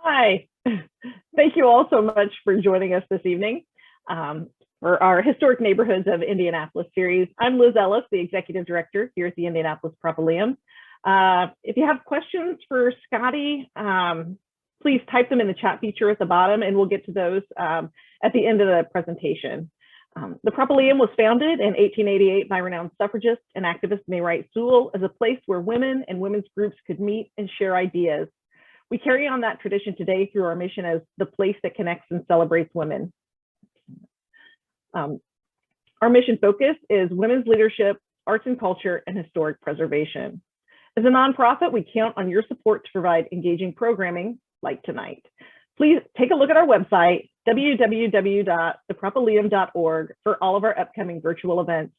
Hi. Thank you all so much for joining us this evening for our Historic Neighborhoods of Indianapolis series. I'm Liz Ellis, the Executive Director here at the Indianapolis Propoleum. If you have questions for Scotty, please type them in the chat feature at the bottom and we'll get to those at the end of the presentation. The Propoleum was founded in 1888 by renowned suffragist and activist May Wright Sewell as a place where women and women's groups could meet and share ideas. We carry on that tradition today through our mission as the place that connects and celebrates women. Our mission focus is women's leadership, arts and culture, and historic preservation. As a nonprofit, we count on your support to provide engaging programming like tonight. Please take a look at our website, www.thepropoleum.org, for all of our upcoming virtual events,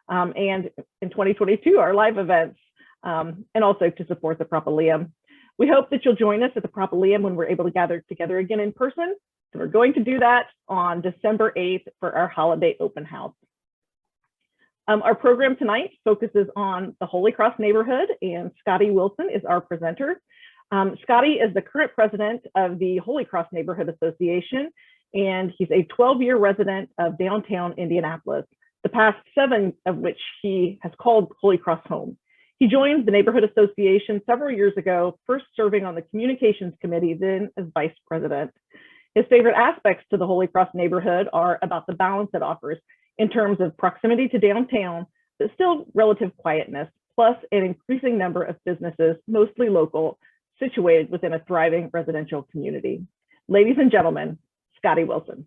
and in 2022, our live events, and also to support the Propoleum. We hope that you'll join us at the Propoleum when we're able to gather together again in person. So we're going to do that on December 8th for our holiday open house. Our program tonight focuses on the Holy Cross neighborhood, and Scotty Wilson is our presenter. Scotty is the current president of the Holy Cross Neighborhood Association, and he's a 12-year resident of downtown Indianapolis, the past 7 of which he has called Holy Cross home. He joined the Neighborhood Association several years ago, first serving on the Communications Committee, then as Vice President. His favorite aspects to the Holy Cross neighborhood are about the balance it offers in terms of proximity to downtown, but still relative quietness, plus an increasing number of businesses, mostly local, situated within a thriving residential community. Ladies and gentlemen, Scotty Wilson.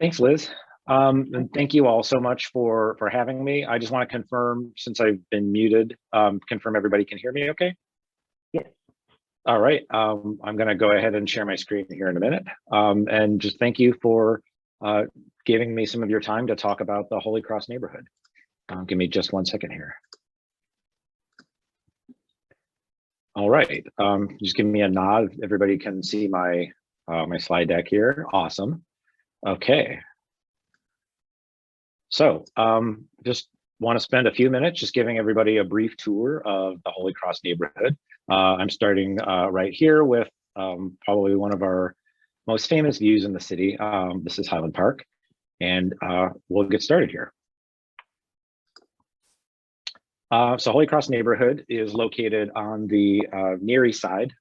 Thanks, Liz. And thank you all so much for having me. I just want to confirm, since I've been muted, confirm everybody can hear me okay? Yes. All right, I'm going to go ahead and share my screen here in a minute. And just thank you for giving me some of your time to talk about the Holy Cross neighborhood. Give me just 1 second here. All right, just give me a nod. Everybody can see my my slide deck here. Awesome. Okay. So just want to spend a few minutes just giving everybody a brief tour of the Holy Cross neighborhood. I'm starting right here with probably one of our most famous views in the city. This is Highland Park, and we'll get started here. So Holy Cross neighborhood is located on the Near East Side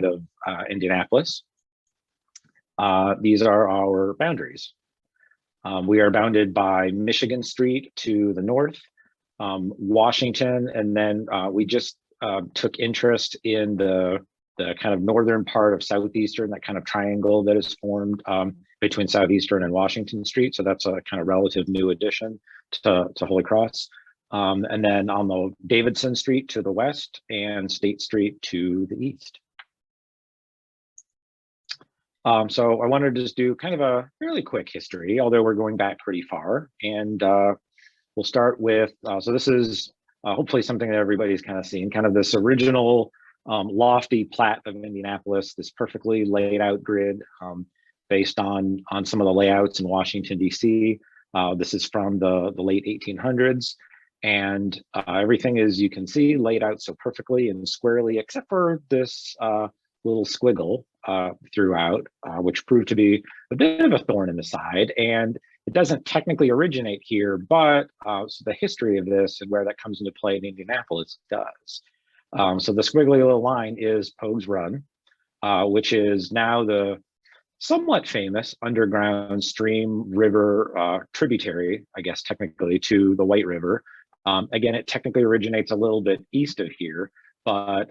of Indianapolis. These are our boundaries. We are bounded by Michigan Street to the north, Washington, and then we just took interest in the kind of northern part of Southeastern, that kind of triangle that is formed between Southeastern and Washington Street. So that's a kind of relative new addition to Holy Cross. And then on the Davidson Street to the west and State Street to the east. So I wanted to just do kind of a fairly quick history, although we're going back pretty far. And we'll start with, so this is hopefully something that everybody's kind of seen, kind of this original lofty plat of Indianapolis, this perfectly laid out grid based on some of the layouts in Washington, D.C. This is from the late 1800s. And everything is, you can see, laid out so perfectly and squarely, except for this little squiggle throughout, which proved to be a bit of a thorn in the side. And it doesn't technically originate here, but so the history of this and where that comes into play in Indianapolis does. So the squiggly little line is Pogue's Run, which is now the somewhat famous underground stream river tributary, I guess technically, to the White River. Again, it technically originates a little bit east of here, but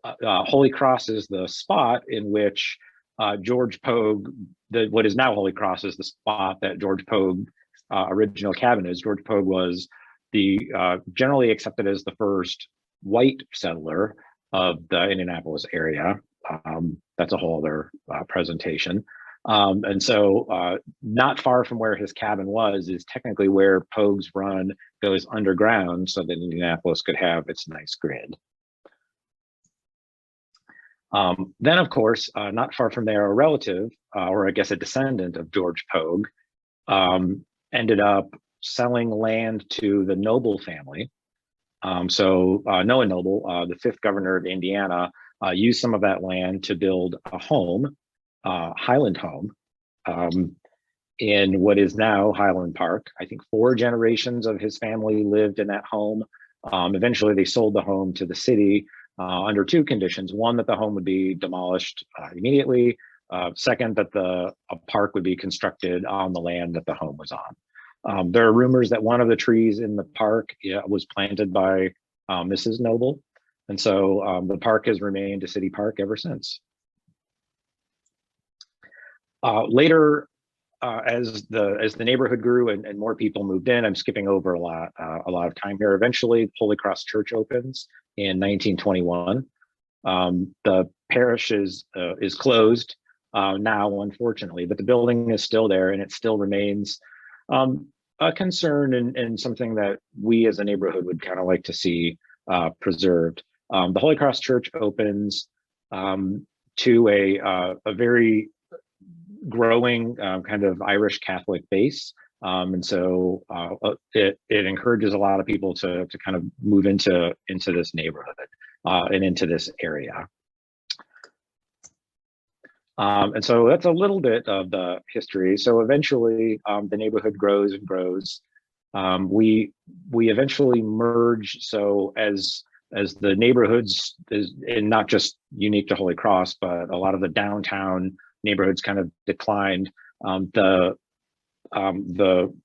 Holy Cross is the spot in which George Pogue, what is now Holy Cross, is the spot that George Pogue original cabin is. George Pogue was the generally accepted as the first white settler of the Indianapolis area. That's a whole other presentation. And so not far from where his cabin was is technically where Pogue's Run goes underground so that Indianapolis could have its nice grid. Then, of course, not far from there, a relative, or I guess a descendant of George Pogue, ended up selling land to the Noble family Noah Noble, the fifth governor of Indiana, used some of that land to build a home, Highland home, in what is now Highland Park. I think 4 generations of his family lived in that home. Eventually, they sold the home to the city under 2 conditions. One, that the home would be demolished immediately. Second, that a park would be constructed on the land that the home was on. There are rumors that one of the trees in the park was planted by Mrs. Noble. And so the park has remained a city park ever since. Later, as the neighborhood grew and more people moved in, I'm skipping over a lot of time here. Eventually, Holy Cross Church opens in 1921. The parish is closed now, unfortunately, but the building is still there, and it still remains a concern and something that we as a neighborhood would kind of like to see preserved. The Holy Cross Church opens to a very growing kind of Irish Catholic base. And so it encourages a lot of people to kind of move into this neighborhood and into this area. And so that's a little bit of the history. So eventually the neighborhood grows and grows. We eventually merge. So as the neighborhoods is, and not just unique to Holy Cross, but a lot of the downtown neighborhoods kind of declined. The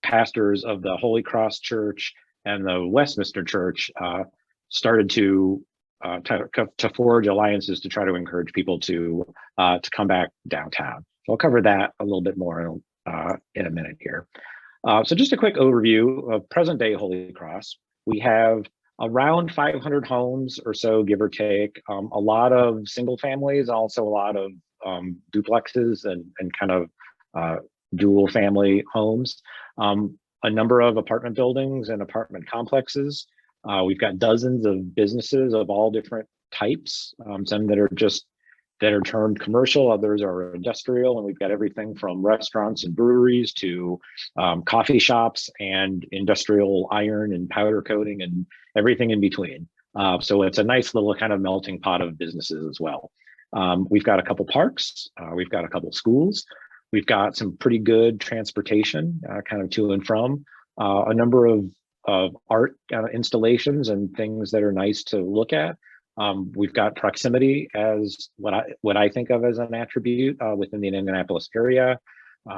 pastors of the Holy Cross Church and the Westminster Church started to forge alliances to try to encourage people to come back downtown. So I'll cover that a little bit more in a minute here. So just a quick overview of present day Holy Cross. We have around 500 homes or so, give or take, a lot of single families, also a lot of duplexes and kind of dual family homes, a number of apartment buildings and apartment complexes. We've got dozens of businesses of all different types, some that are termed commercial, others are industrial, and we've got everything from restaurants and breweries to coffee shops and industrial iron and powder coating and everything in between. So it's a nice little kind of melting pot of businesses as well. We've got a couple parks, we've got a couple schools, we've got some pretty good transportation kind of to and from, a number of art installations and things that are nice to look at. We've got proximity as what I think of as an attribute within the Indianapolis area.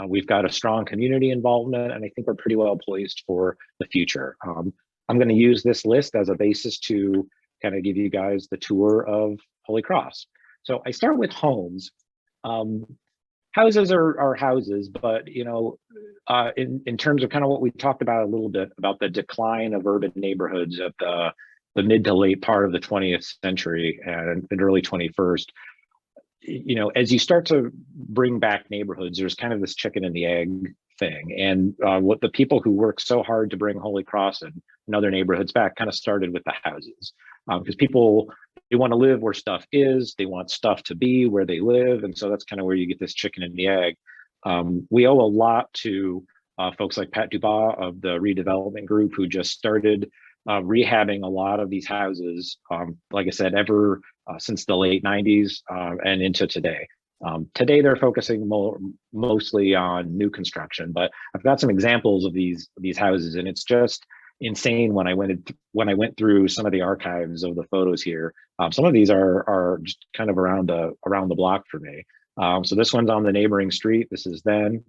We've got a strong community involvement, and I think we're pretty well poised for the future. I'm going to use this list as a basis to kind of give you guys the tour of Holy Cross. So I start with homes. Houses are houses, but you know, in terms of kind of what we talked about a little bit about the decline of urban neighborhoods at the mid to late part of the 20th century and early 21st, you know, as you start to bring back neighborhoods, there's kind of this chicken and the egg thing. And what the people who work so hard to bring Holy Cross and other neighborhoods back kind of started with the houses, because people, they want to live where stuff is, they want stuff to be where they live. And so that's kind of where you get this chicken and the egg. We owe a lot to folks like Pat Dubois of the redevelopment group, who just started rehabbing a lot of these houses, like I said, ever since the late 90s and into today. Today they're focusing mostly on new construction, but I've got some examples of these houses, and it's just insane when I went through some of the archives of the photos here. Some of these are just kind of around the block for me. So this one's on the neighboring street. This is then,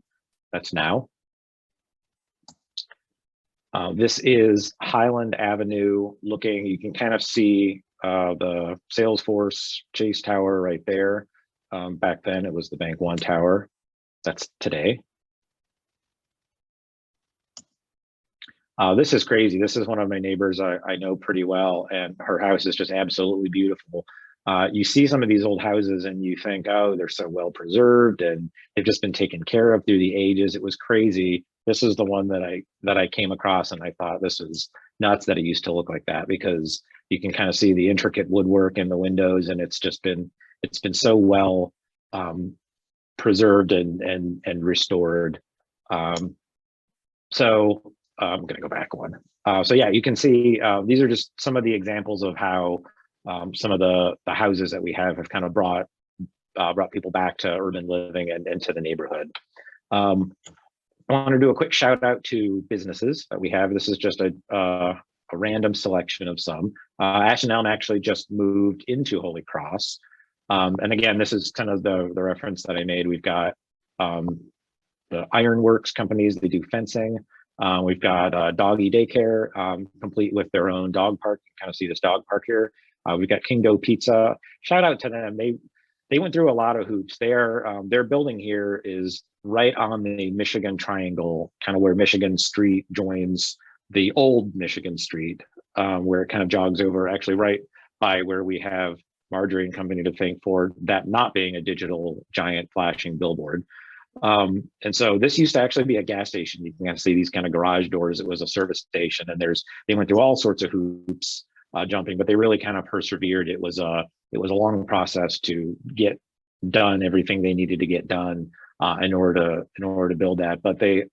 that's now. This is Highland Avenue looking. You can kind of see the Salesforce Chase Tower right there. Back then it was the Bank One Tower. That's today. This is crazy. This is one of my neighbors I know pretty well, and her house is just absolutely beautiful. You see some of these old houses and you think, oh, they're so well preserved and they've just been taken care of through the ages. It was crazy. This is the one that I came across, and I thought this is nuts that it used to look like that, because you can kind of see the intricate woodwork in the windows, and it's been so well preserved and restored. So I'm going to go back one. So yeah, you can see these are just some of the examples of how some of the houses that we have kind of brought people back to urban living and to the neighborhood. I want to do a quick shout out to businesses that we have. This is just a random selection of some. Ashton Elm actually just moved into Holy Cross. And again, this is kind of the reference that I made. We've got the Ironworks companies, they do fencing. We've got doggy daycare, complete with their own dog park. You kind of see this dog park here. We've got Kingdo Pizza. Shout out to them. They went through a lot of hoops. Their building here is right on the Michigan Triangle, kind of where Michigan Street joins the old Michigan Street, where it kind of jogs over, actually right by where we have Marjorie and Company to thank for that not being a digital giant flashing billboard. And so this used to actually be a gas station. You can kind of see these kind of garage doors. It was a service station, and they went through all sorts of hoops jumping, but they really kind of persevered. It was a long process to get done everything they needed to get done in order to build that. But they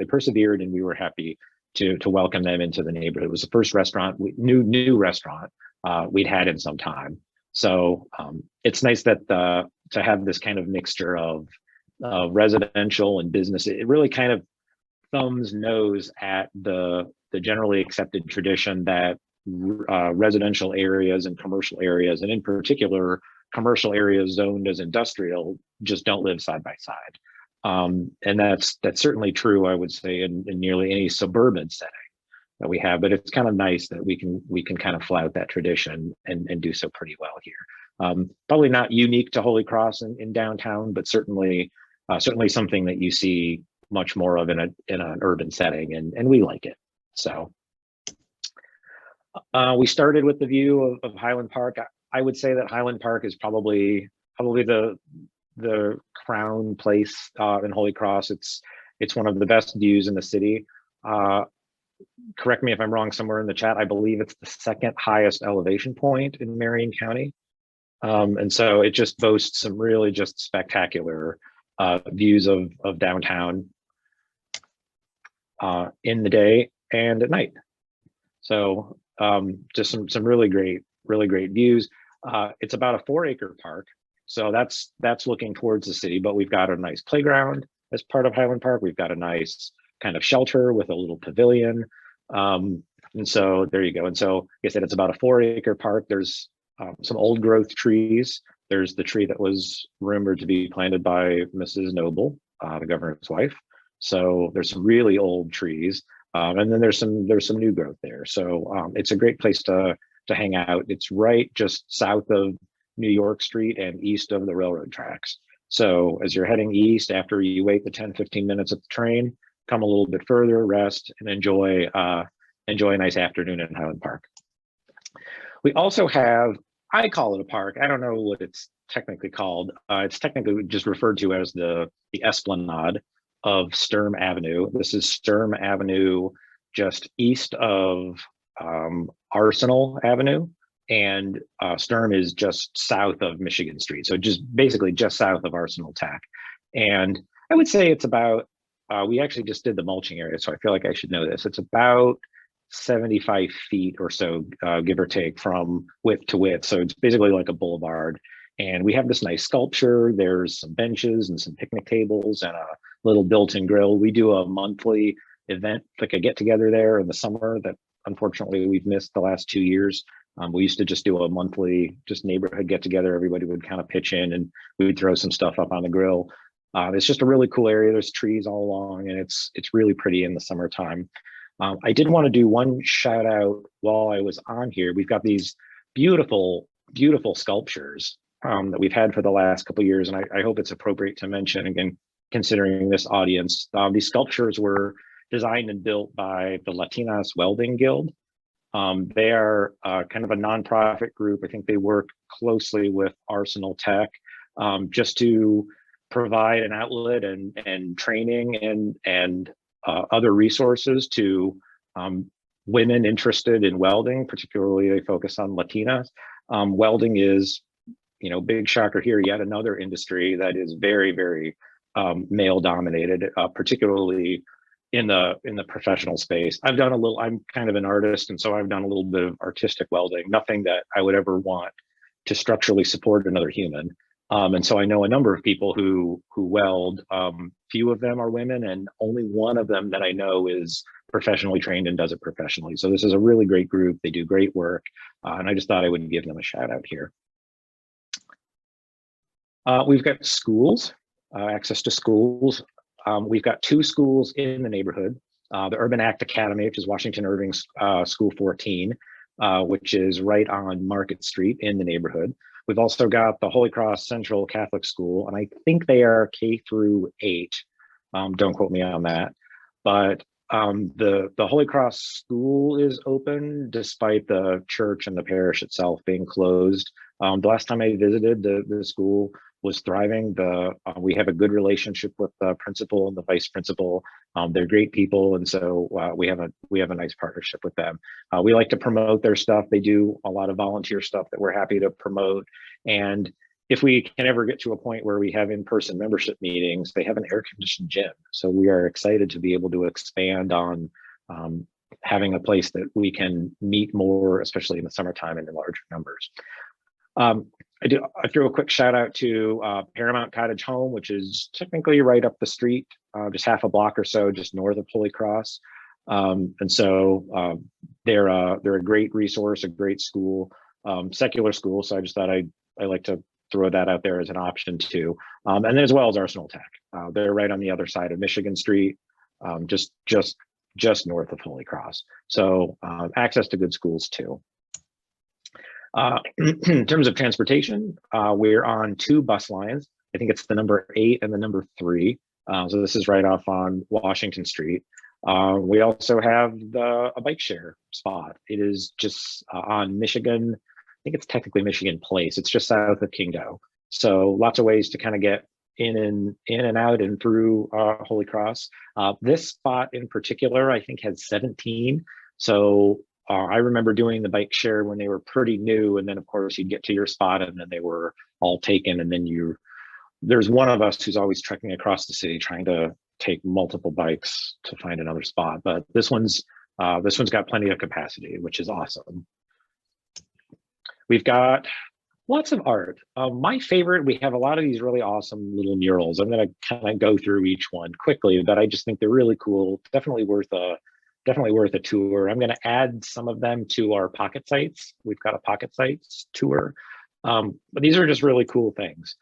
persevered, and we were happy to welcome them into the neighborhood. It was the first restaurant, new restaurant we'd had in some time. So it's nice that to have this kind of mixture of residential and business. It really kind of thumbs nose at the generally accepted tradition that residential areas and commercial areas, and in particular commercial areas zoned as industrial, just don't live side by side. And that's certainly true, I would say, in nearly any suburban setting that we have. But it's kind of nice that we can kind of flout that tradition and do so pretty well here. Probably not unique to Holy Cross in downtown, but certainly something that you see much more of in an urban setting, and we like it. So we started with the view of Highland Park. I would say that Highland Park is probably the crown place in Holy Cross. It's one of the best views in the city. Correct me if I'm wrong somewhere in the chat. I believe it's the second highest elevation point in Marion County. And so it just boasts some really just spectacular views of downtown in the day and at night. So just some really great views. It's about a 4-acre park. So that's looking towards the city, but we've got a nice playground as part of Highland Park. We've got a nice kind of shelter with a little pavilion. And so there you go. And so like I said, it's about a 4-acre park. There's some old growth trees. There's the tree that was rumored to be planted by Mrs. Noble, the governor's wife. So there's some really old trees. And then there's some new growth there. So it's a great place to hang out. It's right just south of New York Street and east of the railroad tracks. So as you're heading east, after you wait the 10-15 minutes at the train, come a little bit further, rest, and enjoy a nice afternoon in Highland Park. We also have, I call it a park. I don't know what it's technically called. It's technically just referred to as the Esplanade of Sturm Avenue. This is Sturm Avenue just east of Arsenal Avenue, and Sturm is just south of Michigan Street. So basically just south of Arsenal Tech. And I would say it's about, we actually just did the mulching area, so I feel like I should know this. It's about 75 feet or so, give or take, from width to width. So it's basically like a boulevard. And we have this nice sculpture. There's some benches and some picnic tables and a little built-in grill. We do a monthly event, like a get-together there in the summer that unfortunately we've missed the last 2 years. We used to just do a monthly neighborhood get-together. Everybody would kind of pitch in and we would throw some stuff up on the grill. It's just a really cool area. There's trees all along, and it's really pretty in the summertime. I did want to do one shout out while I was on here. We've got these beautiful sculptures that we've had for the last couple of years, and I hope it's appropriate to mention, again, considering this audience. These sculptures were designed and built by the Latinas Welding Guild. They are kind of a nonprofit group. I think they work closely with Arsenal Tech just to provide an outlet and training and other resources to women interested in welding. Particularly, they focus on Latinas. Welding is, big shocker here, yet another industry that is very, very male dominated, particularly in the professional space. I've done a little, I'm kind of an artist, and so I've done a little bit of artistic welding, nothing that I would ever want to structurally support another human. And so I know a number of people who weld. Few of them are women, and only one of them that I know is professionally trained and does it professionally. So this is a really great group. They do great work, and I just thought I would give them a shout out here. We've got schools, access to schools. We've got 2 schools in the neighborhood. The Urban Act Academy, which is Washington Irving's School 14, which is right on Market Street in the neighborhood. We've also got the Holy Cross Central Catholic School, and I think they are K through 8. Don't quote me on that. But the Holy Cross School is open despite the church and the parish itself being closed. The last time I visited, the school was thriving. We have a good relationship with the principal and the vice principal. They're great people, and so we have a nice partnership with them. We like to promote their stuff. They do a lot of volunteer stuff that we're happy to promote. And if we can ever get to a point where we have in-person membership meetings, they have an air-conditioned gym. So we are excited to be able to expand on having a place that we can meet more, especially in the summertime and in larger numbers. I threw a quick shout out to Paramount Cottage Home, which is technically right up the street, just half a block or so, just north of Holy Cross. And so they're a great resource, a great school, secular school. So I just thought I like to throw that out there as an option too. And then as well as Arsenal Tech. They're right on the other side of Michigan Street, just north of Holy Cross. So access to good schools too. In terms of transportation, we're on 2 bus lines. I think it's the number 8 and the number 3. So this is right off on Washington Street. We also have a bike share spot. It is just on Michigan. I think it's technically Michigan Place. It's just south of Kingo. So lots of ways to kind of get in and out and through Holy Cross. This spot in particular, I think, has 17. So I remember doing the bike share when they were pretty new, and then of course you'd get to your spot and then they were all taken, and then there's one of us who's always trekking across the city trying to take multiple bikes to find another spot. But this one's got plenty of capacity, which is awesome. We've got lots of art. My favorite, we have a lot of these really awesome little murals. I'm going to kind of go through each one quickly, but I just think they're really cool. Definitely worth a tour. I'm going to add some of them to our pocket sites. We've got a pocket sites tour, but these are just really cool things.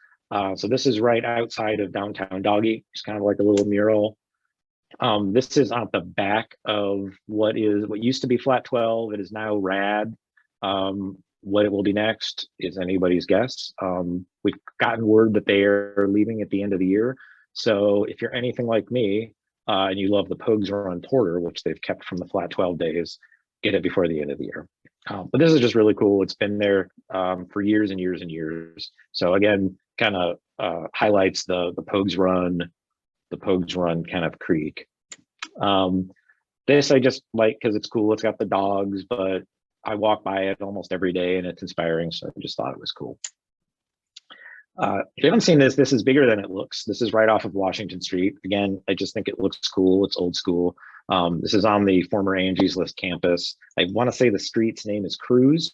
So this is right outside of downtown Doggy. It's kind of like a little mural. This is on the back of what used to be Flat 12. It is now Rad. What it will be next is anybody's guess. We've gotten word that they are leaving at the end of the year. So if you're anything like me, and you love the Pogues Run Porter, which they've kept from the Flat 12 days, get it before the end of the year. But this is just really cool. It's been there for years and years and years. So again, kind of highlights the Pogues Run kind of creek. This I just like because it's cool. It's got the dogs, but I walk by it almost every day and it's inspiring. So I just thought it was cool. If you haven't seen this, this is bigger than it looks. This is right off of Washington Street. Again, I just think it looks cool. It's old school. This is on the former Angie's List campus. I want to say the street's name is Cruz,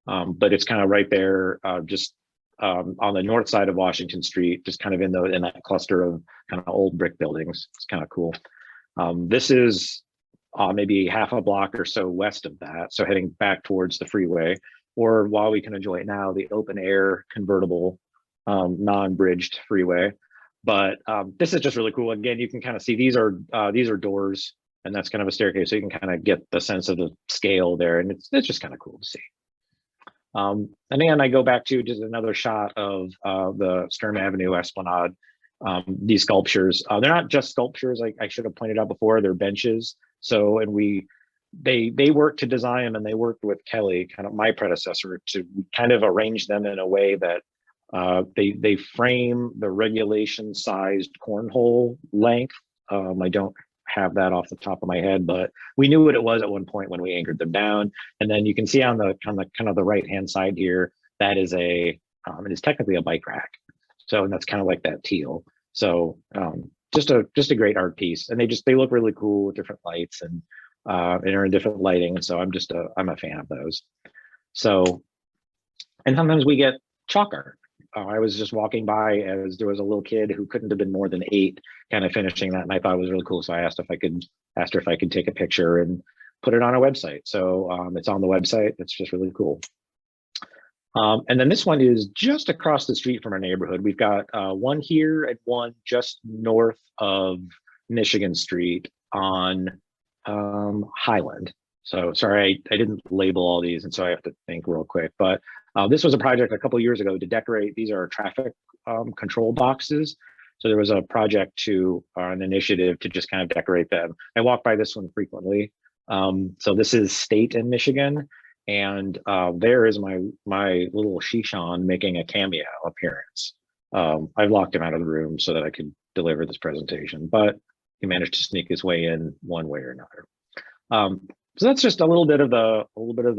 but it's kind of right there, just on the north side of Washington Street, just kind of in that cluster of kind of old brick buildings. It's kind of cool. This is maybe half a block or so west of that, so heading back towards the freeway, or while we can enjoy it now, the open air convertible non-bridged freeway. But this is just really cool. Again, you can kind of see these are doors, and that's kind of a staircase, so you can kind of get the sense of the scale there, and it's just kind of cool to see. And then I go back to just another shot of the Sturm Avenue Esplanade. These sculptures, they're not just sculptures. I should have pointed out before, they're benches. So, and they worked to design them, and they worked with Kelly, kind of my predecessor, to kind of arrange them in a way that they frame the regulation sized cornhole length. I don't have that off the top of my head, but we knew what it was at one point when we anchored them down. And then you can see on the kind of the right hand side here, that is it is technically a bike rack. So, and that's kind of like that teal. So just a great art piece, and they look really cool with different lights and are in different lighting. And so I'm a fan of those. So, and sometimes we get chalk art. I was just walking by as there was a little kid who couldn't have been more than 8 kind of finishing that, and I thought it was really cool. So I asked her if I could take a picture and put it on our website. So it's on the website. It's just really cool. And then this one is just across the street from our neighborhood. We've got one here and one just north of Michigan Street on Highland. So sorry, I didn't label all these, and so I have to think real quick. But this was a project a couple of years ago to decorate. These are traffic control boxes. So there was a project an initiative to just kind of decorate them. I walk by this one frequently. So this is State in Michigan, and there is my little Shishan making a cameo appearance. I've locked him out of the room so that I could deliver this presentation, but he managed to sneak his way in one way or another. So that's just a little bit of the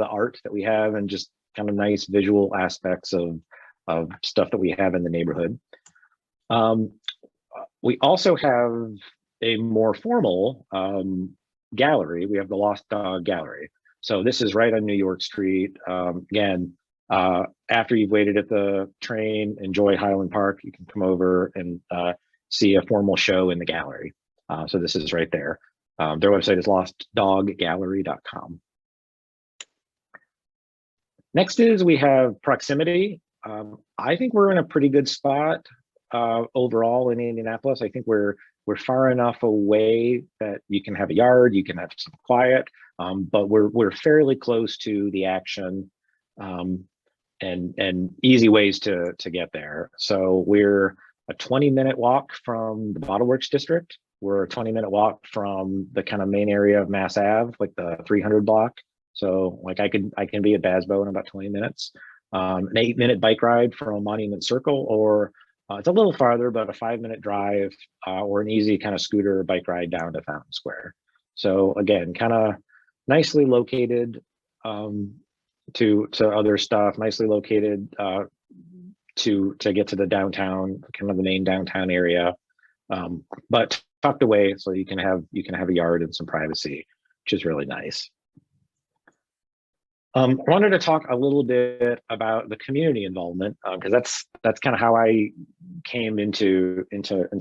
art that we have, and just kind of nice visual aspects of stuff that we have in the neighborhood. We also have a more formal gallery. We have the Lost Dog Gallery. So this is right on New York Street. Again, after you've waited at the train, enjoy Highland Park, you can come over and see a formal show in the gallery. So this is right there. Their website is lostdoggallery.com. Next is we have proximity. I think we're in a pretty good spot overall in Indianapolis. I think we're far enough away that you can have a yard, you can have some quiet, but we're fairly close to the action and easy ways to get there. So we're a 20-minute walk from the Bottle Works district. We're a 20-minute walk from the kind of main area of Mass Ave, like the 300 block. So like I can be at Basbo in about 20 minutes. An 8-minute bike ride from Monument Circle, or it's a little farther, but a 5-minute drive or an easy kind of scooter or bike ride down to Fountain Square. So again, kind of nicely located to other stuff, nicely located to get to the downtown, kind of the main downtown area, but tucked away so you can have a yard and some privacy, which is really nice. I wanted to talk a little bit about the community involvement, because that's kind of how I came into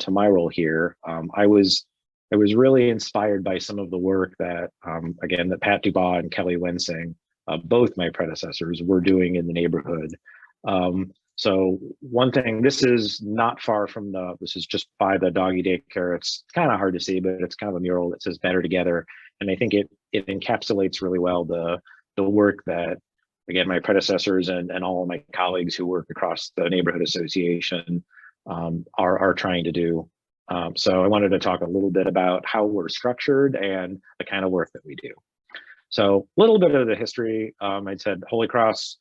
my role here. I was really inspired by some of the work that again that Pat Dubois and Kelly Wensing, both my predecessors, were doing in the neighborhood. So one thing, this is not far from this is just by the doggy daycare. It's kind of hard to see, but it's kind of a mural that says "Better Together," and I think it encapsulates really well the work that, again, my predecessors and all of my colleagues who work across the neighborhood association are trying to do. So I wanted to talk a little bit about how we're structured and the kind of work that we do. So a little bit of the history. I said Holy Cross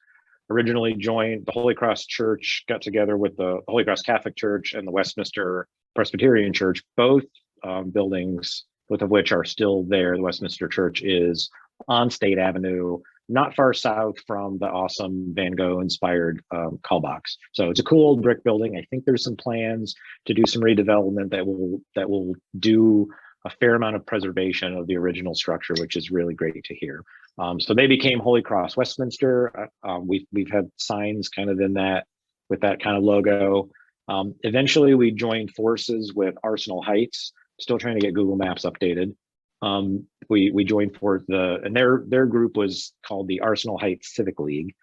originally joined, the Holy Cross Church got together with the Holy Cross Catholic Church and the Westminster Presbyterian Church, both buildings, both of which are still there. The Westminster Church is on State Avenue, not far south from the awesome Van Gogh inspired call box. So it's a cool old brick building. I think there's some plans to do some redevelopment that will do a fair amount of preservation of the original structure, which is really great to hear. So they became Holy Cross Westminster. We've had signs kind of in that, with that kind of logo. Eventually we joined forces with Arsenal Heights, still trying to get Google Maps updated. We joined for and their group was called the Arsenal Heights Civic League.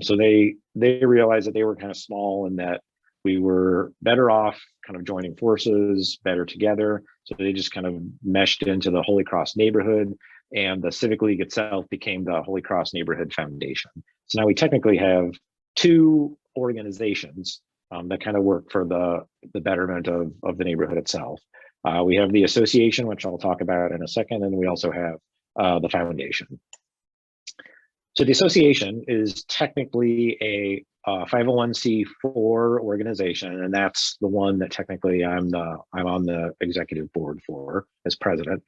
So they realized that they were kind of small and that we were better off kind of joining forces, better together. So they just kind of meshed into the Holy Cross neighborhood, and the Civic League itself became the Holy Cross Neighborhood Foundation. So now we technically have 2 organizations that kind of work for the betterment of the neighborhood itself. We have the association, which I'll talk about in a second, and we also have the foundation. So the association is technically a 501c4 organization, and that's the one that technically I'm on the executive board for as president.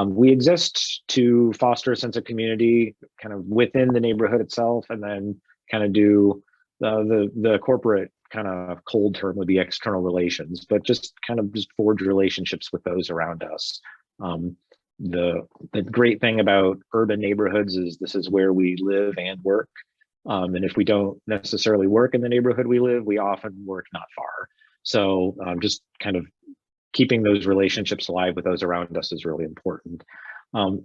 We exist to foster a sense of community kind of within the neighborhood itself, and then kind of do the corporate kind of cold term would be external relations, but just kind of just forge relationships with those around us. The great thing about urban neighborhoods is this is where we live and work. And if we don't necessarily work in the neighborhood we live, we often work not far. So just kind of keeping those relationships alive with those around us is really important.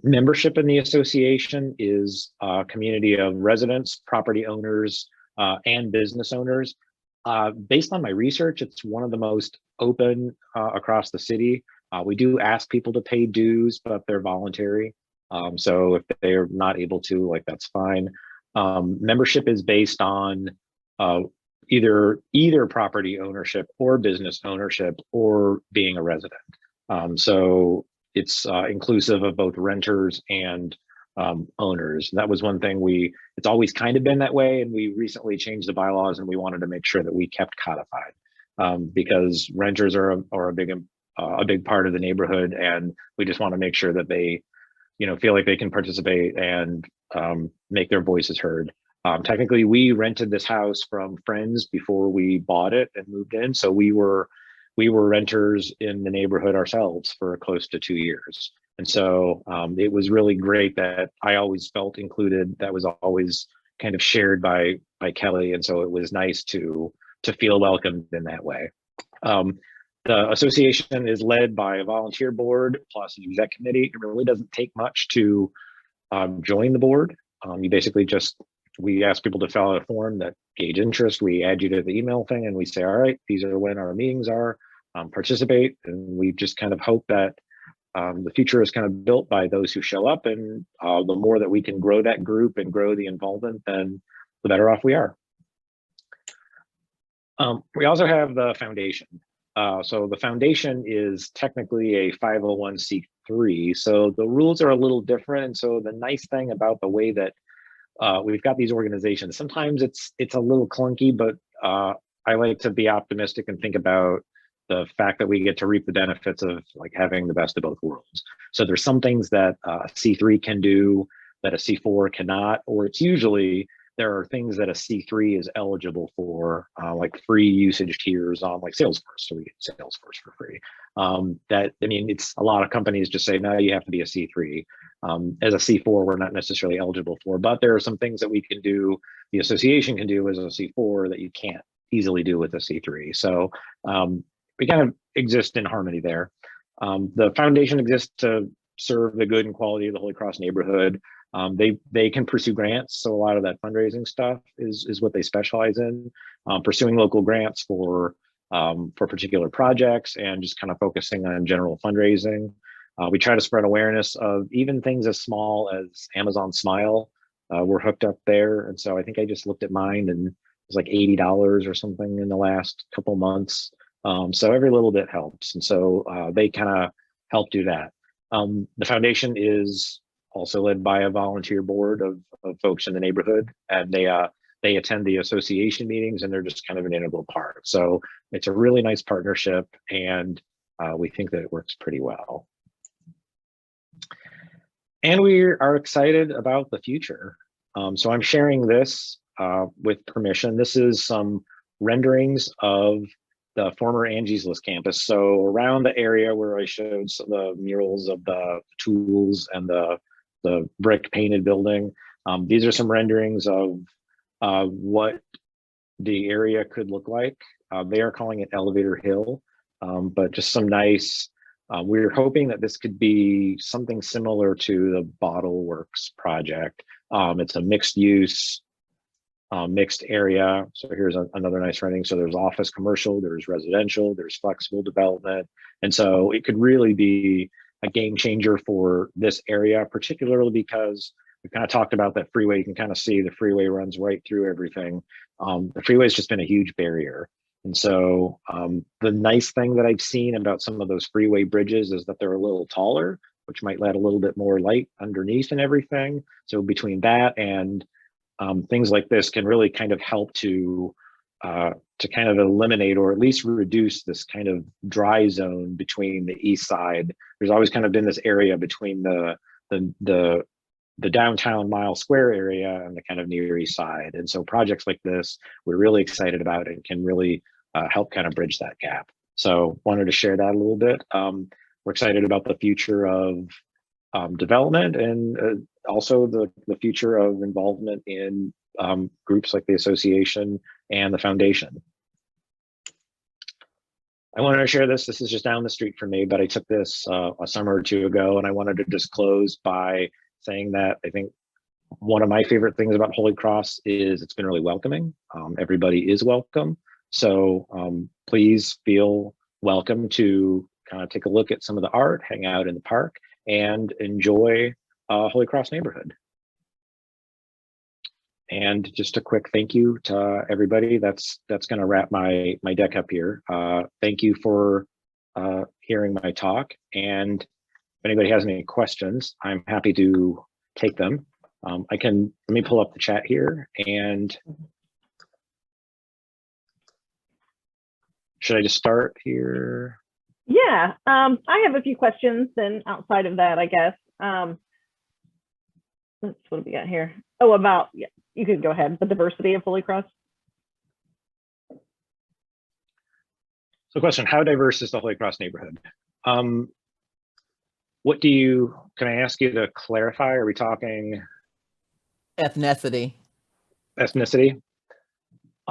Membership in the association is a community of residents, property owners, and business owners. Based on my research, it's one of the most open across the city. We do ask people to pay dues, but they're voluntary. So if they're not able to, like, that's fine. Membership is based on either property ownership or business ownership or being a resident. So it's inclusive of both renters and owners. That was one thing it's always kind of been that way, and we recently changed the bylaws, and we wanted to make sure that we kept codified because renters are a big part of the neighborhood, and we just want to make sure that they, feel like they can participate and make their voices heard. Technically, we rented this house from friends before we bought it and moved in, so we were renters in the neighborhood ourselves for close to 2 years. And so it was really great that I always felt included. That was always kind of shared by Kelly. And so it was nice to feel welcomed in that way. The association is led by a volunteer board plus an exec committee. It really doesn't take much to join the board. You basically we ask people to fill out a form that gauge interest. We add you to the email thing, and we say, all right, these are when our meetings are, participate. And we just kind of hope that the future is kind of built by those who show up, and the more that we can grow that group and grow the involvement, then the better off we are. We also have the foundation. So the foundation is technically a 501c3. So the rules are a little different. And so the nice thing about the way that we've got these organizations, sometimes it's a little clunky, but I like to be optimistic and think about the fact that we get to reap the benefits of like having the best of both worlds. So there's some things that a C3 can do that a C4 cannot, or it's usually there are things that a C3 is eligible for, like free usage tiers on like Salesforce. So we get Salesforce for free. It's a lot of companies just say, no, you have to be a C3. As a C4, we're not necessarily eligible for, but there are some things that we can do, the association can do as a C4 that you can't easily do with a C3. So we kind of exist in harmony there. The foundation exists to serve the good and quality of the Holy Cross neighborhood. They can pursue grants, so a lot of that fundraising stuff is what they specialize in, pursuing local grants for particular projects and just kind of focusing on general fundraising. We try to spread awareness of even things as small as Amazon Smile. We're hooked up there, and so I think I just looked at mine, and it was like $80 or something in the last couple months. So every little bit helps, and so they kind of help do that. The foundation is also led by a volunteer board of folks in the neighborhood, and they attend the association meetings, and they're just kind of an integral part. So it's a really nice partnership, and we think that it works pretty well. And we are excited about the future. So I'm sharing this with permission. This is some renderings of the former Angie's List campus. So around the area where I showed some of the murals of the tools and the brick painted building. These are some renderings of what the area could look like. They are calling it Elevator Hill, but just some nice, we're hoping that this could be something similar to the Bottle Works project. It's a mixed use, mixed area. So here's another nice rendering. So there's office commercial, there's residential, there's flexible development. And so it could really be a game changer for this area, particularly because we kind of talked about that freeway. You can kind of see the freeway runs right through everything. The freeway has just been a huge barrier. And so the nice thing that I've seen about some of those freeway bridges is that they're a little taller, which might let a little bit more light underneath and everything. So between that and things like this can really kind of help to kind of eliminate or at least reduce this kind of dry zone between the east side. There's always kind of been this area between the the downtown Mile Square area and the kind of Near East Side. And so projects like this, we're really excited about and can really help kind of bridge that gap. So wanted to share that a little bit. We're excited about the future of development and also the future of involvement in groups like the association and the foundation. I wanted to share this. This is just down the street from me, but I took this a summer or two ago, and I wanted to just close by saying that I think one of my favorite things about Holy Cross is it's been really welcoming. Everybody is welcome. So please feel welcome to kind of take a look at some of the art, hang out in the park, and enjoy Holy Cross neighborhood. And just a quick thank you to everybody. That's going to wrap my deck up here. Thank you for hearing my talk. And if anybody has any questions, I'm happy to take them. Let me pull up the chat here. And should I just start here? Yeah, I have a few questions then outside of that, I guess. What do we got here? Oh, about, yeah, you can go ahead. The diversity of Holy Cross. So question, how diverse is the Holy Cross neighborhood? Can I ask you to clarify? Are we talking ethnicity? Ethnicity?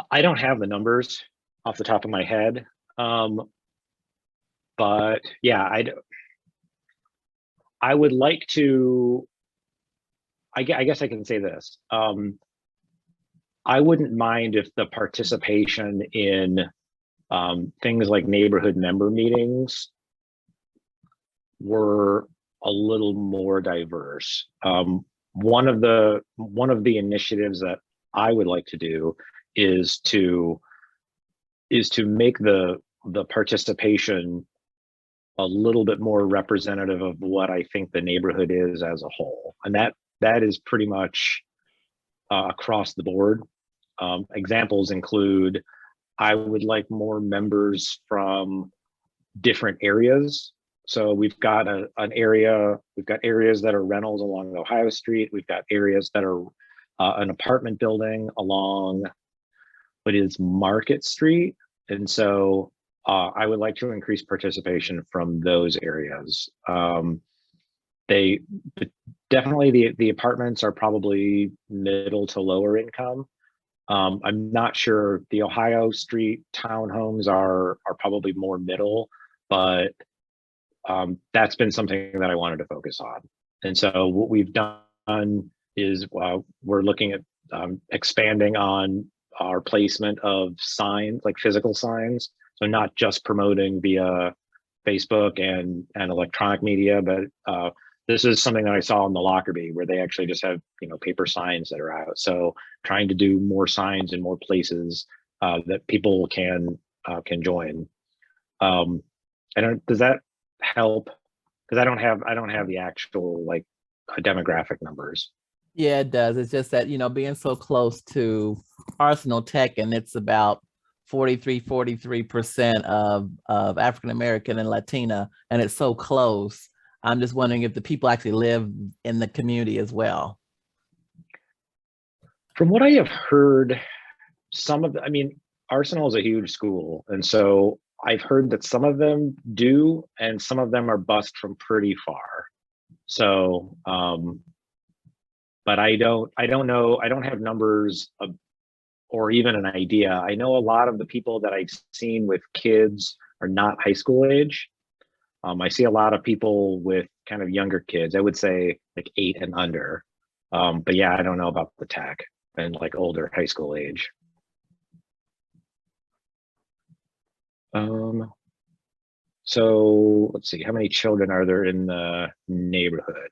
I don't have the numbers off the top of my head. But yeah, I would like to, I guess I can say this. I wouldn't mind if the participation in things like neighborhood member meetings were a little more diverse. One of the initiatives that I would like to do is to make the participation a little bit more representative of what I think the neighborhood is as a whole. And that is pretty much across the board. Examples include, I would like more members from different areas. So we've got we've got areas that are rentals along Ohio Street. We've got areas that are an apartment building along what is Market Street. And so I would like to increase participation from those areas. Definitely the apartments are probably middle to lower income. I'm not sure, the Ohio Street townhomes are probably more middle, but that's been something that I wanted to focus on. And so what we've done is we're looking at expanding on our placement of signs, like physical signs. So not just promoting via Facebook and electronic media, but this is something that I saw in the Lockerbie, where they actually just have paper signs that are out. So trying to do more signs in more places that people can join. Does that help? Because I don't have the actual like demographic numbers. Yeah, it does. It's just that being so close to Arsenal Tech, and it's about 43% of African American and Latina, and it's so close. I'm just wondering if the people actually live in the community as well. From what I have heard, Arsenal is a huge school, and so I've heard that some of them do, and some of them are bused from pretty far. So, but I don't know. I don't have numbers or even an idea. I know a lot of the people that I've seen with kids are not high school age. I see a lot of people with kind of younger kids. I would say like 8 and under. But yeah, I don't know about the tech and like older high school age. So let's see, how many children are there in the neighborhood?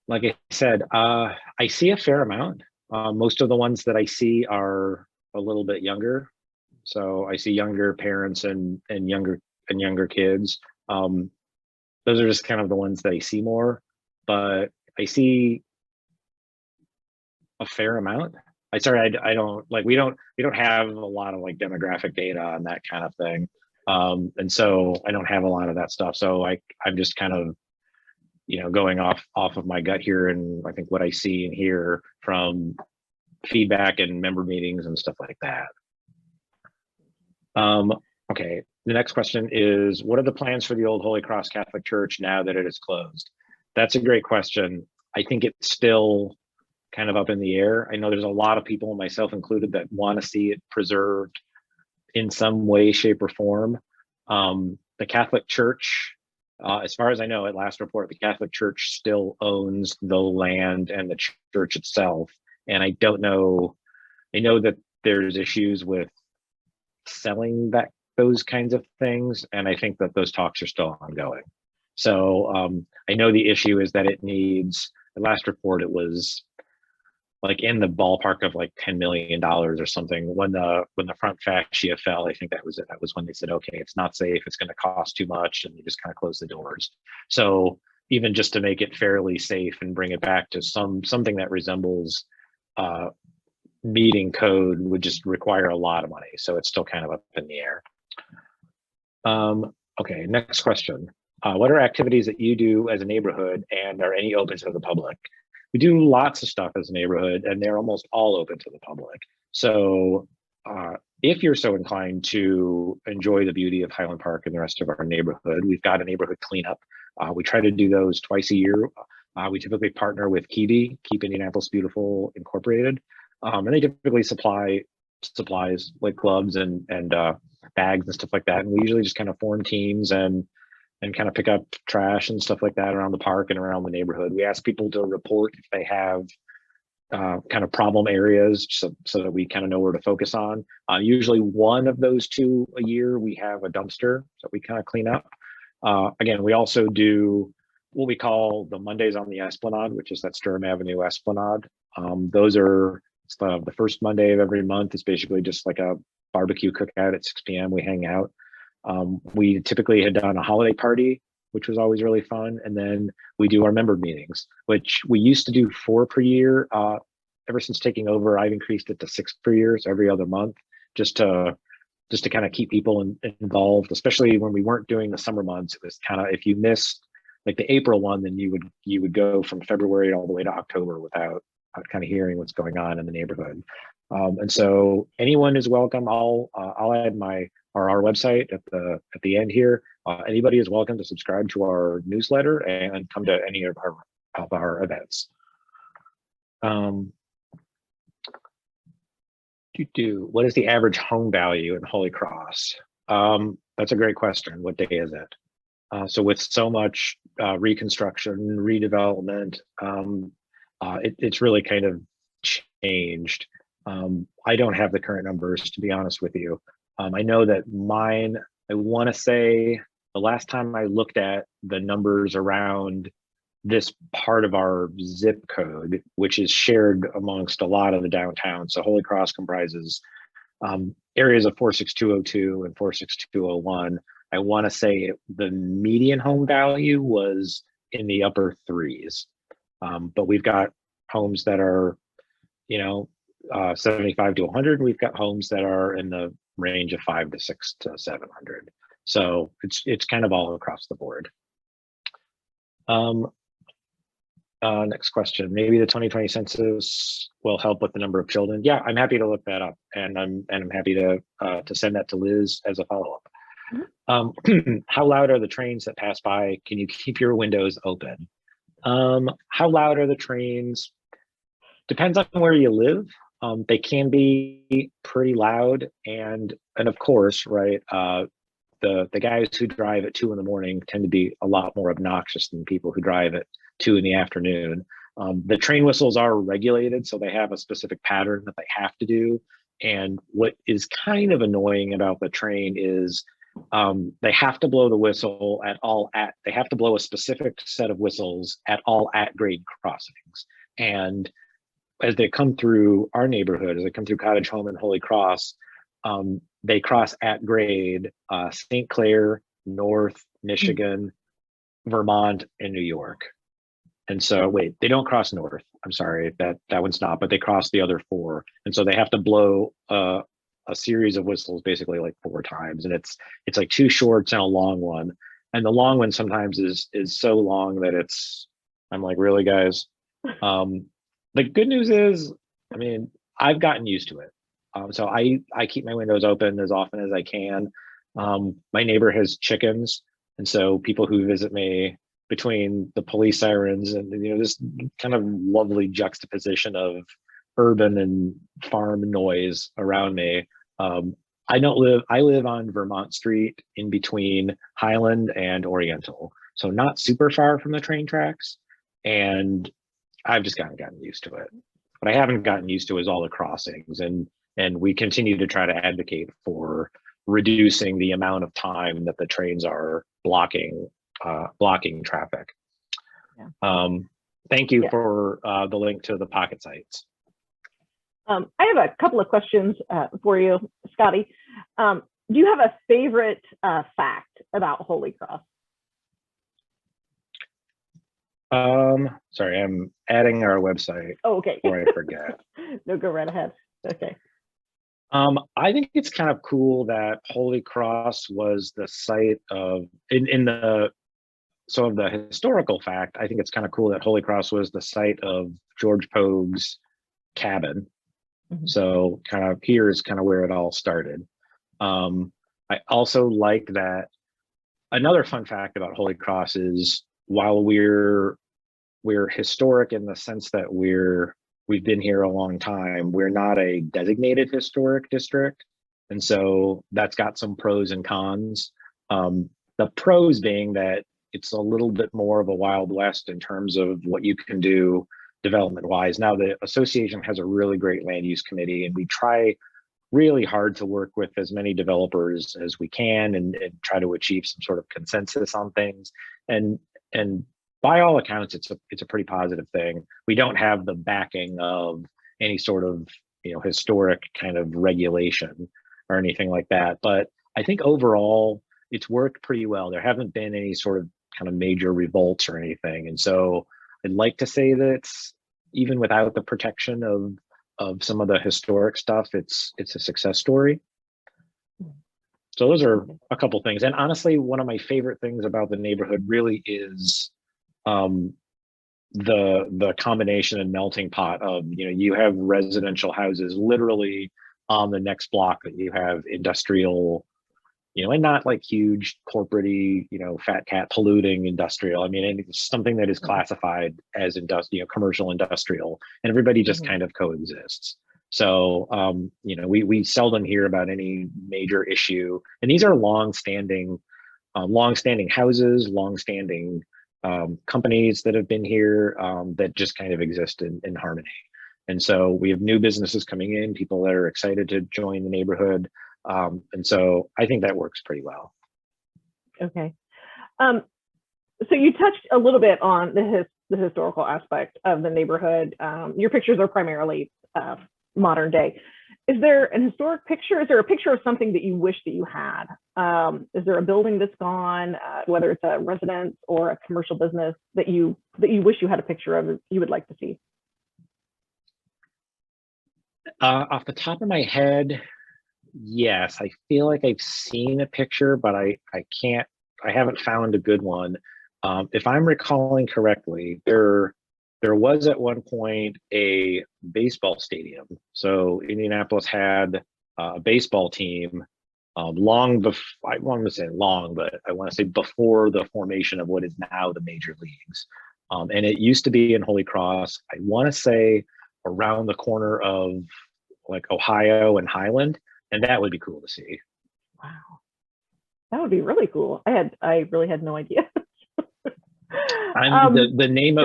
Like I said, I see a fair amount. Most of the ones that I see are a little bit younger. So I see younger parents and younger kids. Those are just kind of the ones that I see more, but I see a fair amount. I don't like, we don't have a lot of like demographic data on that kind of thing. And so I don't have a lot of that stuff. So I'm just kind of going off of my gut here, and I think what I see and hear from feedback and member meetings and stuff like that. Okay, the next question is, what are the plans for the old Holy Cross Catholic Church now that it is closed? That's a great question. I think it's still kind of up in the air. I know there's a lot of people, myself included, that want to see it preserved in some way, shape, or form. The Catholic Church, as far as I know, at last report, the Catholic Church still owns the land and the church itself. And I don't know, I know that there's issues with selling those kinds of things, and I think that those talks are still ongoing. So I know the issue is that it needs, the last report, it was like in the ballpark of like $10 million or something. When the front fascia fell, I think that was it. That was when they said, okay, it's not safe, it's going to cost too much, and they just kind of closed the doors. So even just to make it fairly safe and bring it back to something that resembles meeting code would just require a lot of money. So it's still kind of up in the air. Okay, next question. What are activities that you do as a neighborhood, and are any open to the public? We do lots of stuff as a neighborhood, and they're almost all open to the public. So if you're so inclined to enjoy the beauty of Highland Park and the rest of our neighborhood, we've got a neighborhood cleanup. We try to do those twice a year. We typically partner with Keep Indianapolis Beautiful Incorporated, and they typically supply supplies like gloves and bags and stuff like that. And we usually just kind of form teams and kind of pick up trash and stuff like that around the park and around the neighborhood. We ask people to report if they have kind of problem areas, so that we kind of know where to focus on. Usually one of those two a year, we have a dumpster that we kind of clean up. Again, we also do what we call the Mondays on the Esplanade, which is that Sturm Avenue Esplanade. Those are, it's the first Monday of every month. It's basically just like a barbecue cookout at 6 p.m. We hang out. We typically had done a holiday party, which was always really fun. And then we do our member meetings, which we used to do 4 per year. Ever since taking over, I've increased it to 6 per year, so every other month, just to kind of keep people involved, especially when we weren't doing the summer months. It was kind of, if you missed like the April one, then you would go from February all the way to October without kind of hearing what's going on in the neighborhood. And so anyone is welcome. I'll add our website at the end here. Anybody is welcome to subscribe to our newsletter and come to any of our events. What is the average home value in Holy Cross? That's a great question. What day is it? So with so much reconstruction, redevelopment, it's really kind of changed. I don't have the current numbers, to be honest with you. I know that mine, I want to say the last time I looked at the numbers around this part of our zip code, which is shared amongst a lot of the downtown. So Holy Cross comprises areas of 46202 and 46201. I want to say the median home value was in the upper 3s. But we've got homes that are, 75 to 100. We've got homes that are in the range of 5 to 6 to 700. So it's kind of all across the board. Next question. Maybe the 2020 census will help with the number of children. Yeah, I'm happy to look that up, and I'm happy to send that to Liz as a follow-up. Mm-hmm. How loud are the trains that pass by? Can you keep your windows open? How loud are the trains? Depends on where you live. They can be pretty loud, and of course, right, the guys who drive at 2 in the morning tend to be a lot more obnoxious than people who drive at 2 in the afternoon. The train whistles are regulated, so they have a specific pattern that they have to do. And what is kind of annoying about the train is they have to blow the whistle they have to blow a specific set of whistles at all at-grade crossings. And as they come through our neighborhood, as they come through Cottage Home and Holy Cross, they cross at grade St. Clair, North, Michigan, Vermont, and New York. And so, wait, they don't cross North. I'm sorry, that one's not, but they cross the other 4. And so they have to blow a series of whistles basically like 4 times. And it's like 2 shorts and a long one. and the long one sometimes is so long that I'm like, really, guys? The good news is, I mean, I've gotten used to it. So I keep my windows open as often as I can. My neighbor has chickens, and so people who visit me, between the police sirens and this kind of lovely juxtaposition of urban and farm noise around me. I live on Vermont Street in between Highland and Oriental, so not super far from the train tracks, and I've just kind of gotten used to it. What I haven't gotten used to is all the crossings, and we continue to try to advocate for reducing the amount of time that the trains are blocking traffic. Yeah. Thank you for the link to the pocket sites. I have a couple of questions for you, Scotty. Do you have a favorite fact about Holy Cross? Sorry, I'm adding our website. Oh, okay. Before I forget. No, go right ahead. Okay. I think it's kind of cool that Holy Cross was the site of, of the historical fact, I think it's kind of cool that Holy Cross was the site of George Pogue's cabin. Mm-hmm. So kind of here's kind of where it all started. I also like that. Another fun fact about Holy Cross is, while we're historic in the sense that we've been here a long time, we're not a designated historic district, and so that's got some pros and cons. The pros being that it's a little bit more of a Wild West in terms of what you can do development wise. Now, the association has a really great land use committee, and we try really hard to work with as many developers as we can and try to achieve some sort of consensus on things. And by all accounts, it's a pretty positive thing. We don't have the backing of any sort of historic kind of regulation or anything like that. But I think overall it's worked pretty well. There haven't been any sort of kind of major revolts or anything. And so I'd like to say that even without the protection of some of the historic stuff, it's a success story. So those are a couple things. And honestly, one of my favorite things about the neighborhood really is the combination and melting pot of, you have residential houses literally on the next block that you have industrial, and not like huge corporate-y, fat cat polluting industrial. I mean, it's something that is classified as commercial industrial, and everybody just kind of coexists. So, we seldom hear about any major issue, and these are long-standing houses, long-standing companies that have been here that just kind of exist in harmony. And so we have new businesses coming in, people that are excited to join the neighborhood. And so I think that works pretty well. Okay. So you touched a little bit on the historical aspect of the neighborhood. Your pictures are primarily modern day. Is there an historic picture? Is there a picture of something that you wish that you had? Is there a building that's gone, whether it's a residence or a commercial business that you wish you had a picture of, you would like to see? Off the top of my head, yes, I feel like I've seen a picture, but I haven't found a good one. If I'm recalling correctly, there was at one point a baseball stadium. So Indianapolis had a baseball team long before, I want to say long, but I want to say before the formation of what is now the major leagues. And it used to be in Holy Cross, I want to say around the corner of like Ohio and Highland. And that would be cool to see. Wow, that would be really cool. I really had no idea. The name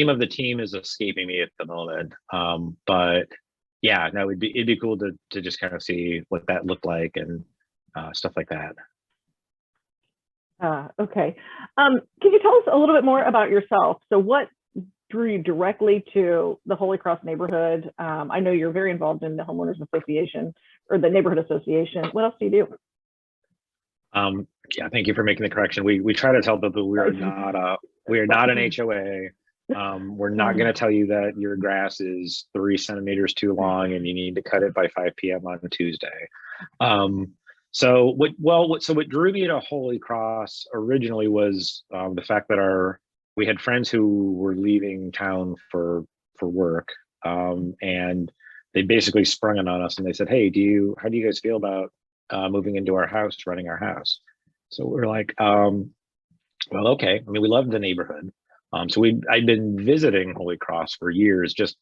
of the team is escaping me at the moment. But yeah, no, it'd be cool to just kind of see what that looked like and stuff like that. Okay. Can you tell us a little bit more about yourself? So what drew you directly to the Holy Cross neighborhood? I know you're very involved in the homeowners association or the neighborhood association. What else do you do? Yeah, thank you for making the correction. We try to tell people we are not an HOA. We're not going to tell you that your grass is 3 centimeters too long and you need to cut it by 5 p.m. on Tuesday. So what drew me to Holy Cross originally was the fact that we had friends who were leaving town for work, and they basically sprung it on us and they said, "Hey, how do you guys feel about moving into our house, renting our house?" So we're like, well, okay. I mean, we loved the neighborhood. So I'd been visiting Holy Cross for years, just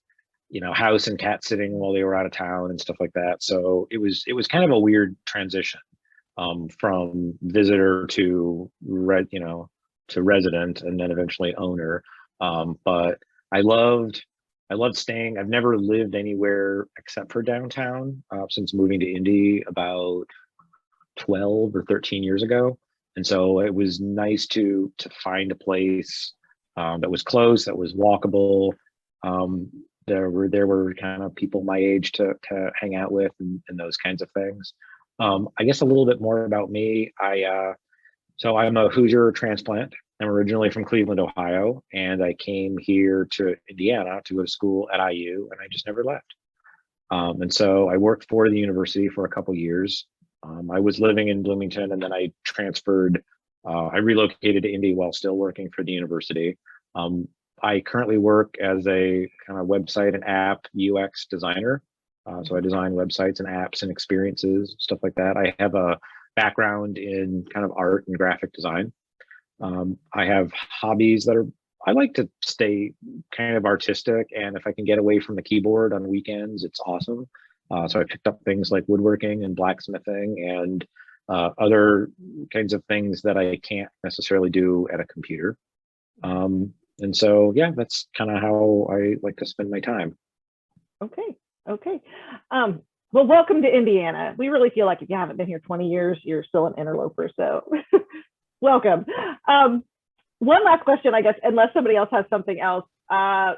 house and cat sitting while they were out of town and stuff like that. So it was kind of a weird transition from visitor to resident and then eventually owner. But I loved staying. I've never lived anywhere except for downtown since moving to Indy about 12 or 13 years ago. And so it was nice to find a place that was close, that was walkable. There were kind of people my age to hang out with and those kinds of things. I guess a little bit more about me. So I'm a Hoosier transplant. I'm originally from Cleveland, Ohio, and I came here to Indiana to go to school at IU, and I just never left. And so I worked for the university for a couple years. I was living in Bloomington, and then I transferred. I relocated to Indy while still working for the university. I currently work as a kind of website and app UX designer. So I design websites and apps and experiences, stuff like that. I have a background in kind of art and graphic design. I have hobbies I like to stay kind of artistic, and if I can get away from the keyboard on weekends, it's awesome. So I picked up things like woodworking and blacksmithing and other kinds of things that I can't necessarily do at a computer. And so, yeah, that's kind of how I like to spend my time. Okay. Well, welcome to Indiana. We really feel like if you haven't been here 20 years, you're still an interloper. So welcome. One last question, I guess, unless somebody else has something else. I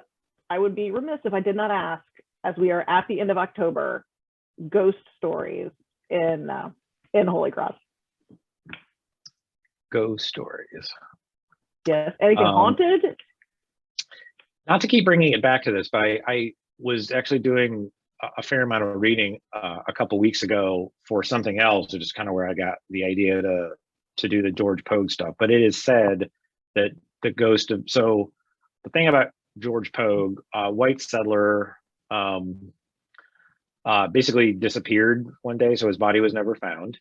would be remiss if I did not ask, as we are at the end of October, ghost stories in Holy Cross. Ghost stories. Yes. Anything haunted? Not to keep bringing it back to this, but I was actually doing a fair amount of reading a couple weeks ago for something else, which is kind of where I got the idea to do the George Pogue stuff. But it is said that the thing about George Pogue, white settler, basically disappeared one day, so his body was never found.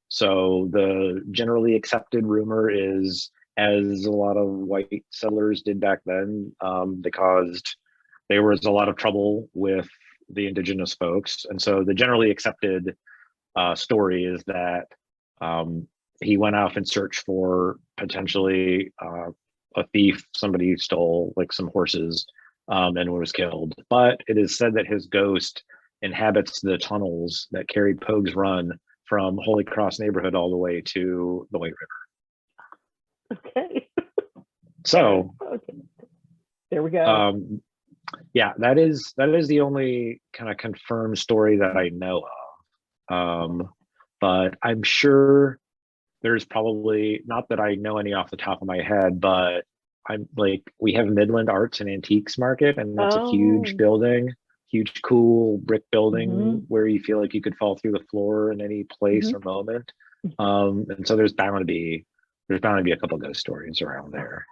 So the generally accepted rumor is, as a lot of white settlers did back then, there was a lot of trouble with the indigenous folks. And so the generally accepted story is that he went off in search for potentially a thief, somebody who stole like some horses and was killed. But it is said that his ghost inhabits the tunnels that carried Pogue's Run from Holy Cross neighborhood all the way to the White River. Okay. So okay. There we go. Yeah, that is the only kind of confirmed story that I know of. But I'm sure there's probably, not that I know any off the top of my head, but we have Midland Arts and Antiques Market, and that's a huge building, huge cool brick building where you feel like you could fall through the floor in any place or moment. And so there's bound to be a couple of ghost stories around there.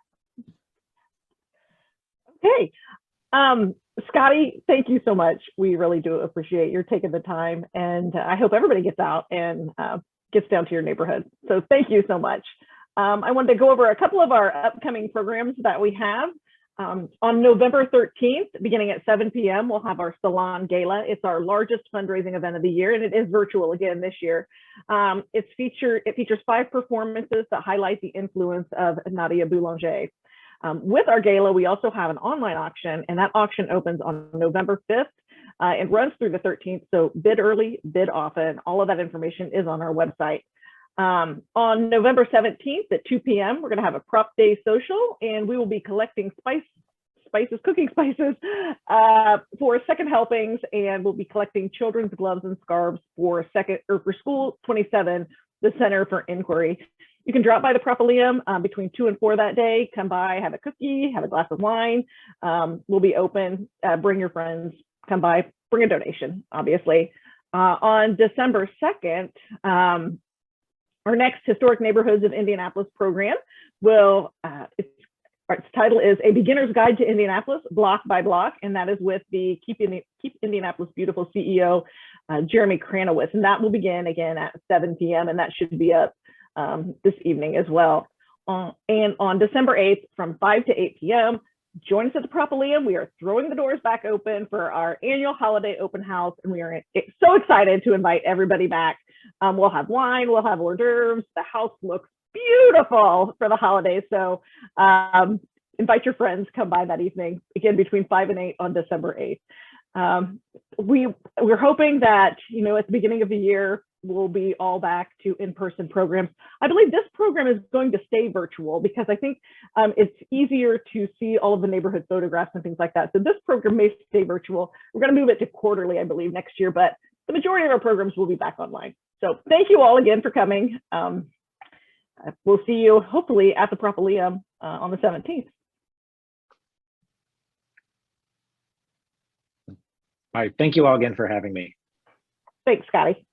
Okay. Scotty, thank you so much. We really do appreciate your taking the time, and I hope everybody gets out and gets down to your neighborhood. So thank you so much. I wanted to go over a couple of our upcoming programs that we have. On November 13th, beginning at 7 p.m., we'll have our Salon Gala. It's our largest fundraising event of the year, and it is virtual again this year. It features 5 performances that highlight the influence of Nadia Boulanger. With our gala, we also have an online auction, and that auction opens on November 5th. It runs through the 13th, so bid early, bid often. All of that information is on our website. On November 17th at 2 p.m., we're going to have a prop day social, and we will be collecting cooking spices for second helpings, and we'll be collecting children's gloves and scarves for School 27, the Center for Inquiry. You can drop by the Propylium between 2 and 4 that day. Come by, have a cookie, have a glass of wine. We'll be open. Bring your friends. Come by. Bring a donation, obviously. On December 2nd, our next Historic Neighborhoods of Indianapolis program will, its title is A Beginner's Guide to Indianapolis, Block by Block, and that is with the Keep Indianapolis Beautiful CEO, Jeremy Kranowitz, and that will begin again at 7 p.m. and that should be up this evening as well. And on December 8th from 5 to 8 p.m., join us at the Propoleum. We are throwing the doors back open for our annual holiday open house, and we are so excited to invite everybody back. We'll have wine, we'll have hors d'oeuvres. The house looks beautiful for the holidays, so invite your friends, come by that evening, again, between 5 and 8 on December 8th. We're hoping that, you know, at the beginning of the year, we'll be all back to in-person programs. I believe this program is going to stay virtual because I think it's easier to see all of the neighborhood photographs and things like that. So this program may stay virtual. We're going to move it to quarterly, I believe, next year, but the majority of our programs will be back online. So thank you all again for coming. We'll see you hopefully at the Propoleum on the 17th. All right, thank you all again for having me. Thanks, Scotty.